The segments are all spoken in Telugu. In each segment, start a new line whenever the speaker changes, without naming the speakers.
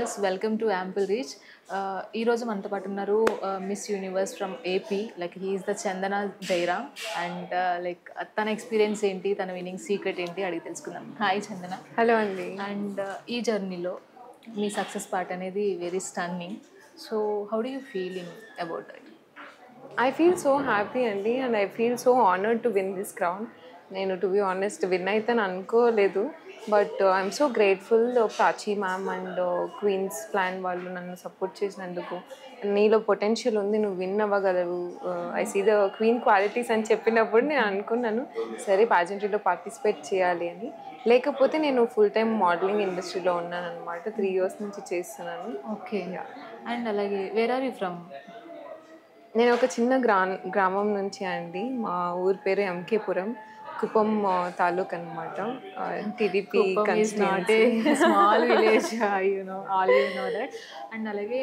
Viewers welcome to ample reach. ఈరోజు మనతో పాటు ఉన్నారు miss universe from AP. Like he is the Chandana Jairam. And like తన ఎక్స్పీరియన్స్ ఏంటి, తన విన్నింగ్ సీక్రెట్ ఏంటి అడిగి తెలుసుకుందాం. హాయ్ చందన.
హలో అండి.
అండ్ ఈ జర్నీలో మీ సక్సెస్ పార్ట్ అనేది very stunning. So how do you feeling about that?
I feel so happy అండి and I feel so honoured to win this crown. నేను టు బి ఆనెస్ట్ విన్ అవుతాను అనుకోలేదు, but I'm so grateful Prachi ma'am and queens plan వాళ్ళు నన్ను సపోర్ట్ చేసినందుకు. నీలో పొటెన్షియల్ ఉంది, నువ్వు విన్ అవ్వగలవు, I see the queen qualities అని చెప్పినప్పుడు నేను అనుకున్నాను సరే పాజెంటరీలో పార్టిసిపేట్ చేయాలి అని. లేకపోతే నేను ఫుల్ టైం మోడలింగ్ ఇండస్ట్రీలో ఉన్నాను అనమాట. 3 years నుంచి చేస్తున్నాను.
ఓకే. అండ్ అలాగే వేర్ ఆర్ యూ ఫ్రమ్?
నేను ఒక చిన్న గ్రామం నుంచి అండి. మా ఊరి పేరు ఎంకేపురం, కుప్పం తాలూక్ అనమాట. TDP
small village, all you know that. And అలాగే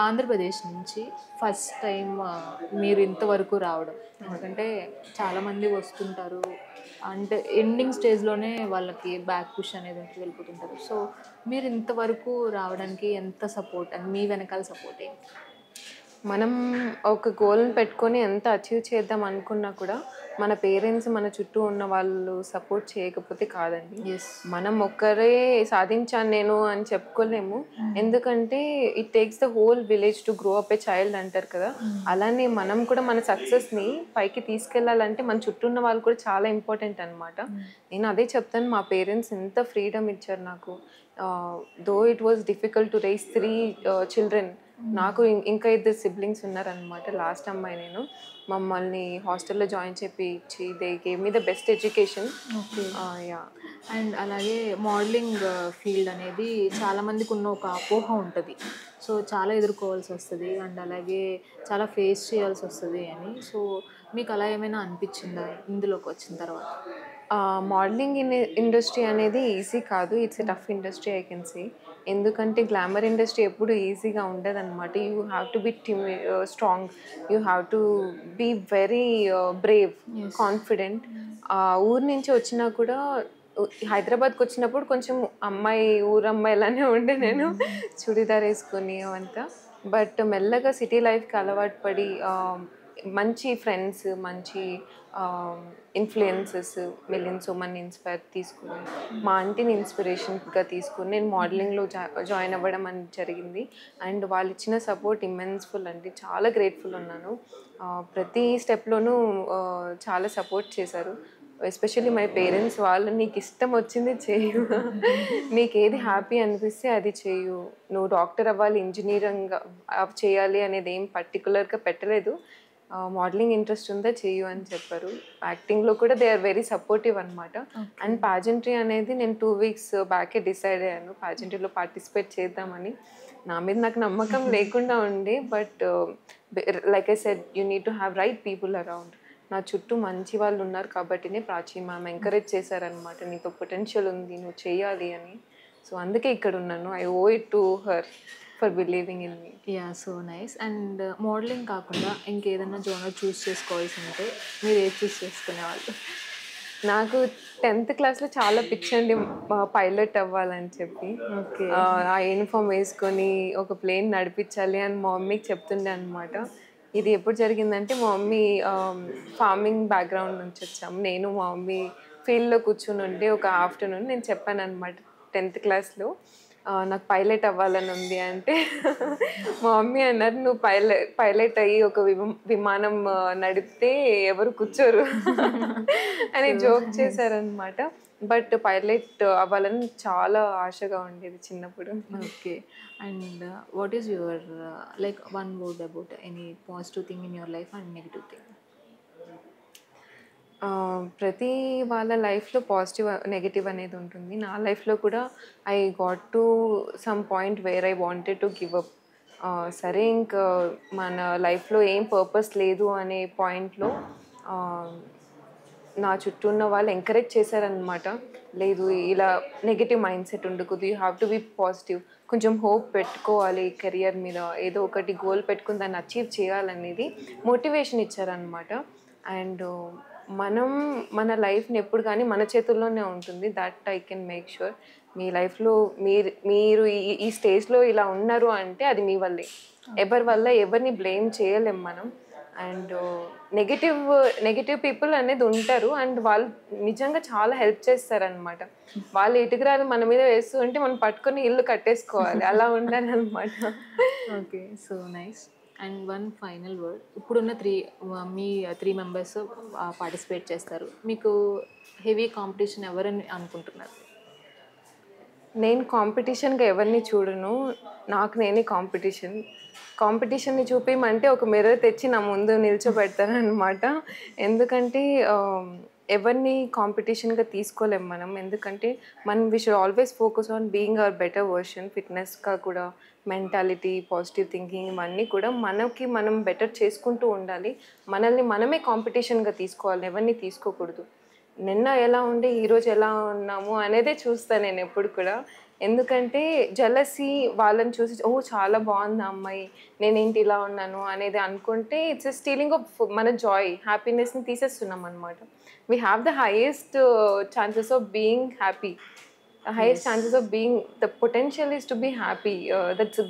ఆంధ్రప్రదేశ్ నుంచి ఫస్ట్ టైం మీరు ఇంతవరకు రావడం, ఎందుకంటే చాలామంది వస్తుంటారు అంటే ఎండింగ్ స్టేజ్లోనే వాళ్ళకి బ్యాక్ పుష్ అనేది ఉంటూ వెళ్ళిపోతుంటారు. సో మీరు ఇంతవరకు రావడానికి ఎంత సపోర్ట్ అండ్ మీ వెనకాల సపోర్ట్ ఏంటి?
మనం ఒక గోల్ని పెట్టుకొని ఎంత అచీవ్ చేద్దాం అనుకున్నా కూడా మన పేరెంట్స్ మన చుట్టూ ఉన్న వాళ్ళు సపోర్ట్ చేయకపోతే కాదండి. మనం ఒక్కరే సాధించాను నేను అని చెప్పుకోలేము. ఎందుకంటే it takes the whole village to grow up a child అంటారు కదా. అలానే మనం కూడా మన సక్సెస్ని పైకి తీసుకెళ్ళాలంటే మన చుట్టూ ఉన్న వాళ్ళు కూడా చాలా ఇంపార్టెంట్ అనమాట. నేను అదే చెప్తాను, మా పేరెంట్స్ ఎంత ఫ్రీడమ్ ఇచ్చారు నాకు. Though it was difficult to rice 3 children. నాకు ఇంకా 2 siblings ఉన్నారనమాట. లాస్ట్ అమ్మాయి నేను. మమ్మల్ని హాస్టల్లో జాయిన్ చేయించి they gave me the best education. Yeah.
And అలాగే మోడలింగ్ ఫీల్డ్ అనేది చాలామందికి ఉన్న ఒక అపోహ ఉంటుంది. సో చాలా ఎదుర్కోవాల్సి వస్తుంది అండ్ అలాగే చాలా ఫేస్ చేయాల్సి వస్తుంది అని. సో మీకు అలా ఏమైనా అనిపించిందా ఇందులోకి వచ్చిన తర్వాత?
మోడలింగ్ ఇండస్ట్రీ అనేది ఈజీ కాదు. It's a tough industry I can say. ఎందుకంటే గ్లామర్ ఇండస్ట్రీ ఎప్పుడు ఈజీగా ఉండదు అనమాట. You have to be strong, you have to be very brave, confident. ఊరు నుంచి వచ్చినా కూడా హైదరాబాద్కి వచ్చినప్పుడు కొంచెం ఊరు అమ్మాయిలానే ఉండే నేను, చుడిదార్ వేసుకొని అవంతా. బట్ మెల్లగా సిటీ లైఫ్కి అలవాటు పడి మంచి ఫ్రెండ్స్, మంచి ఇన్ఫ్లుయెన్సెస్, మిలియన్స్ ఉమెన్ ఇన్స్పైర్ తీసుకుని మా ఆంటీని ఇన్స్పిరేషన్గా తీసుకుని నేను మోడలింగ్లో జాయిన్ అవ్వడం అని జరిగింది. అండ్ వాళ్ళు ఇచ్చిన సపోర్ట్ ఇమ్మెన్స్ఫుల్ అండి. చాలా గ్రేట్ఫుల్ ఉన్నాను. ప్రతి స్టెప్లోనూ చాలా సపోర్ట్ చేశారు. Especially my parents. వాళ్ళు నీకు ఇష్టం వచ్చింది చేయు, నీకు ఏది హ్యాపీ అనిపిస్తే అది చేయు, నువ్వు డాక్టర్ అవ్వాలి, ఇంజనీరింగ్ చేయాలి అనేది ఏం పర్టికులర్గా పెట్టలేదు. మోడలింగ్ ఇంట్రెస్ట్ ఉందా చేయు అని చెప్పారు. యాక్టింగ్లో కూడా దే ఆర్ వెరీ సపోర్టివ్ అనమాట. అండ్ పాజెంట్రీ అనేది నేను 2 weeks బ్యాకే డిసైడ్ అయ్యాను పాజెంట్రీలో పార్టిసిపేట్ చేద్దామని. నా మీద నాకు నమ్మకం లేకుండా ఉండే, but like I said you need to have right people around. నా చుట్టూ మంచి వాళ్ళు ఉన్నారు కాబట్టినే ప్రాచీ మ్యామ్ ఎంకరేజ్ చేశారనమాట, నీతో పొటెన్షియల్ ఉంది, నువ్వు చేయాలి అని. సో అందుకే ఇక్కడ ఉన్నాను. I owe it to her for believing in me.
Yeah, so nice. And modelling కాకుండా ఇంకేదైనా జోనర్ చూస్ చేసుకోవాల్సి ఉంటే మీరు ఏది చూస్ చేసుకునేవాళ్ళు?
నాకు 10th classలో చాలా పిచ్చండి పైలట్ అవ్వాలని చెప్పి. ఆ యూనిఫామ్ వేసుకొని ఒక ప్లేన్ నడిపించాలి అని మా మమ్మీకి చెప్తుండే అనమాట. ఇది ఎప్పుడు జరిగిందంటే మా మమ్మీ ఫార్మింగ్ బ్యాక్గ్రౌండ్ నుంచి వచ్చాము. నేను మా మమ్మీ ఫీల్డ్లో కూర్చుని ఉంటే ఒక ఆఫ్టర్నూన్ నేను చెప్పాను అనమాట 10th classలో నాకు పైలట్ అవ్వాలని ఉంది అంటే మా మమ్మీ అన్నారు, నువ్వు పైలట్ అయ్యి ఒక విమానం నడిపితే ఎవరు కూర్చోరు అని జోక్ చేశారనమాట. బట్ పైలట్ అవ్వాలని చాలా ఆశగా ఉండేది చిన్నప్పుడు.
Okay. And what is your like one word about any positive thing in your life and negative thing?
ప్రతి వాళ్ళ లైఫ్లో పాజిటివ్ నెగిటివ్ అనేది ఉంటుంది. నా లైఫ్లో కూడా I got to some point where I wanted to give up. సరే ఇంకా మన లైఫ్లో ఏం పర్పస్ లేదు అనే పాయింట్లో నా చుట్టూ ఉన్న వాళ్ళు ఎంకరేజ్ చేశారనమాట. లేదు ఇలా నెగిటివ్ మైండ్ సెట్ ఉండకూడదు, you have to be positive, కొంచెం హోప్ పెట్టుకోవాలి కెరియర్ మీద, ఏదో ఒకటి గోల్ పెట్టుకుని దాన్ని అచీవ్ చేయాలనేది మోటివేషన్ ఇచ్చారనమాట. అండ్ మనం మన లైఫ్ని ఎప్పుడు కానీ మన చేతుల్లోనే ఉంటుంది. That I can make sure. మీ లైఫ్లో మీరు ఈ స్టేజ్లో ఇలా ఉన్నారు అంటే అది మీ వల్లే. ఎవరి వల్ల ఎవరిని బ్లేమ్ చేయలేం మనం. అండ్ నెగిటివ్ పీపుల్ అనేది ఉంటారు అండ్ వాళ్ళు నిజంగా చాలా హెల్ప్ చేస్తారనమాట. వాళ్ళు ఇటుకరాలు మన మీద వేస్తూ ఉంటే మనం పట్టుకొని ఇల్లు కట్టేసుకోవాలి, అలా ఉండాలి అనమాట.
Okay, so nice. And one final word, ఇప్పుడున్న మీ 3 మెంబర్స్ పార్టిసిపేట్ చేస్తారు, మీకు హెవీ కాంపిటీషన్ ఎవరని అనుకుంటున్నారు?
నేను కాంపిటీషన్గా ఎవరిని చూడను, నాకు నేనే కాంపిటీషన్ని చూపించమంటే ఒక మిర్రర్ తెచ్చి నా ముందు నిల్చోబెడతాను అనమాట. ఎందుకంటే ఎవరిని కాంపిటీషన్గా తీసుకోలేం మనం. ఎందుకంటే we should always focus on being our better version. ఫిట్నెస్గా కూడా మెంటాలిటీ, పాజిటివ్ థింకింగ్ ఇవన్నీ కూడా మనం బెటర్ చేసుకుంటూ ఉండాలి. మనల్ని మనమే కాంపిటీషన్గా తీసుకోవాలి, ఎవరిని తీసుకోకూడదు. నిన్న ఎలా ఉండి ఈరోజు ఎలా ఉన్నాము అనేదే చూస్తాను నేను ఎప్పుడు కూడా. ఎందుకంటే జెలసీ వాళ్ళని చూసి ఓ చాలా బాగుంది ఆ అమ్మాయి, నేనేంటి ఇలా ఉన్నాను అనేది అనుకుంటే ఇట్స్ స్టీలింగ్ ఆఫ్ మన జాయ్, హ్యాపీనెస్ని తీసేస్తున్నాం అనమాట. We have the highest chances of being happy, highest chances of being, the potential is to be happy. That's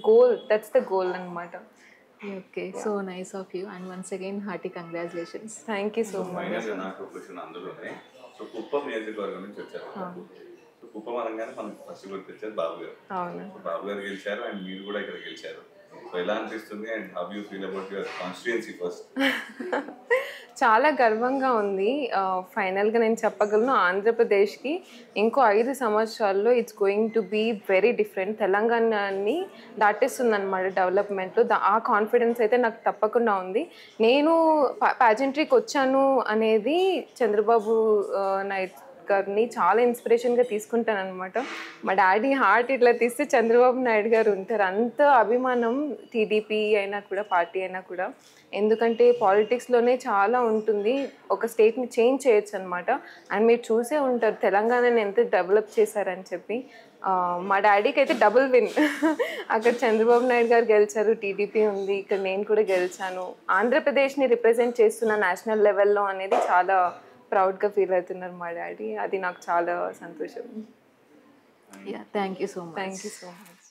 the goal అనమాట.
Okay, so nice of you and once again hearty congratulations.
Thank you so much.
నాకు క్వశ్చన్ అందులోనే, సో కుప్పం నియోజకవర్గం నుంచి వచ్చారు. సో కుప్పం అనగానే మనకు ఫస్ట్ గుర్తొచ్చేది బాబు గారు.
అవును,
బాబు గారు గెలిచారు అండ్ మీరు కూడా ఇక్కడ గెలిచారు. సో ఎలా అనిపిస్తుంది and how you feel about your constituency first?
చాలా గర్వంగా ఉంది. ఫైనల్గా నేను చెప్పగలను, ఆంధ్రప్రదేశ్కి ఇంకో 5 సంవత్సరాల్లో it's going to be very different. తెలంగాణని దాటేస్తుంది అనమాట డెవలప్మెంట్లో. ఆ కాన్ఫిడెన్స్ అయితే నాకు తప్పకుండా ఉంది. నేను ప్యాజెంట్రీకి వచ్చాను అనేది చంద్రబాబు నాయుడు గారిని చాలా ఇన్స్పిరేషన్గా తీసుకుంటాను అనమాట. మా డాడీ హార్ట్ ఇట్లా తీస్తే చంద్రబాబు నాయుడు గారు ఉంటారు. అంత అభిమానం టీడీపీ అయినా కూడా, పార్టీ అయినా కూడా. ఎందుకంటే పాలిటిక్స్లోనే చాలా ఉంటుంది, ఒక స్టేట్ని చేంజ్ చేయొచ్చు అనమాట. అండ్ మీరు చూసే ఉంటారు తెలంగాణని ఎంత డెవలప్ చేశారని చెప్పి. మా డాడీకి అయితే డబుల్ విన్. అక్కడ చంద్రబాబు నాయుడు గారు గెలిచారు, టీడీపీ ఉంది, ఇక్కడ నేను కూడా గెలిచాను. ఆంధ్రప్రదేశ్ని రిప్రజెంట్ చేస్తున్న నేషనల్ లెవెల్లో అనేది చాలా ప్రౌడ్గా ఫీల్ అవుతున్నారు మా డాడీ. అది నాకు చాలా సంతోషం.
Thank you so much.
Thank you so much.